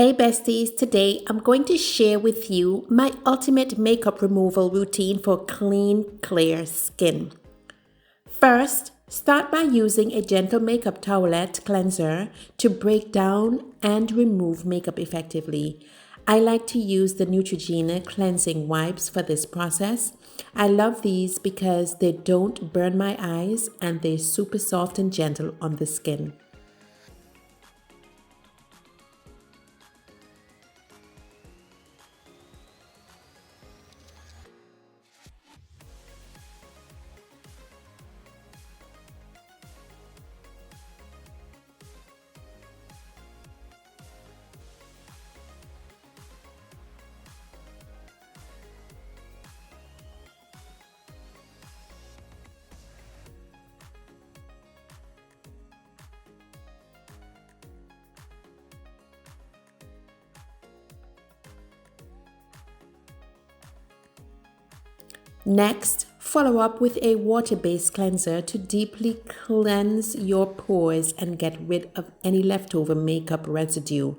Hey besties, today I'm going to share with you my ultimate makeup removal routine for clean, clear skin. First, start by using a gentle makeup towelette cleanser to break down and remove makeup effectively. I like to use the Neutrogena cleansing wipes for this process. I love these because they don't burn my eyes and they're super soft and gentle on the skin. Next, follow up with a water-based cleanser to deeply cleanse your pores and get rid of any leftover makeup residue.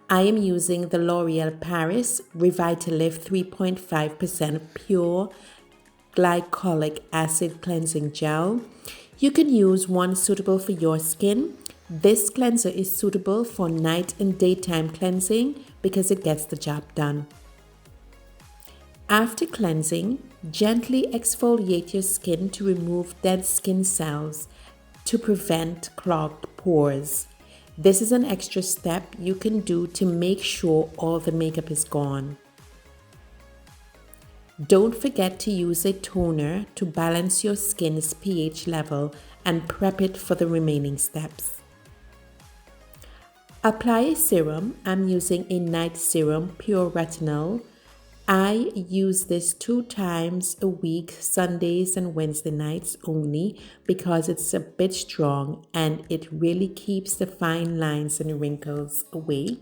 I am using the L'Oreal Paris Revitalift 3.5% pure glycolic acid cleansing gel. You can use one suitable for your skin. This cleanser is suitable for night and daytime cleansing because it gets the job done. After cleansing, gently exfoliate your skin to remove dead skin cells to prevent clogged pores. This is an extra step you can do to make sure all the makeup is gone. Don't forget to use a toner to balance your skin's pH level and prep it for the remaining steps. Apply a serum. I'm using a night serum, pure retinol. I use this 2 times a week, Sundays and Wednesday nights only, because it's a bit strong and it really keeps the fine lines and wrinkles away.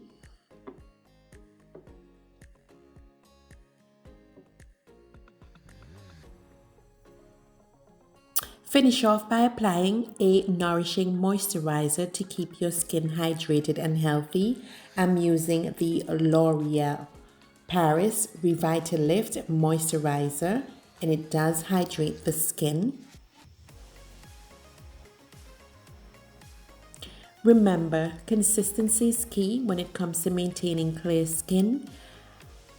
Finish off by applying a nourishing moisturizer to keep your skin hydrated and healthy. I'm using the L'Oreal Paris Revitalift moisturizer, and it does hydrate the skin. Remember, consistency is key when it comes to maintaining clear skin.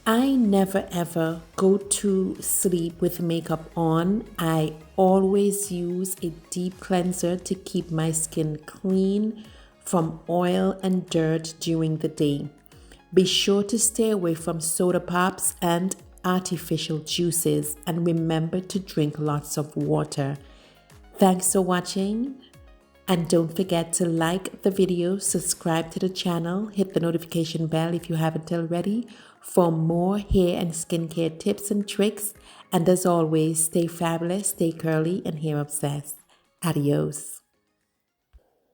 I never ever go to sleep with makeup on. I always use a deep cleanser to keep my skin clean from oil and dirt during the day. Be sure to stay away from soda pops and artificial juices, and remember to drink lots of water. Thanks for watching, and don't forget to like the video, subscribe to the channel, hit the notification bell if you haven't already for more hair and skincare tips and tricks. And as always, stay fabulous, stay curly, and hair obsessed. Adios.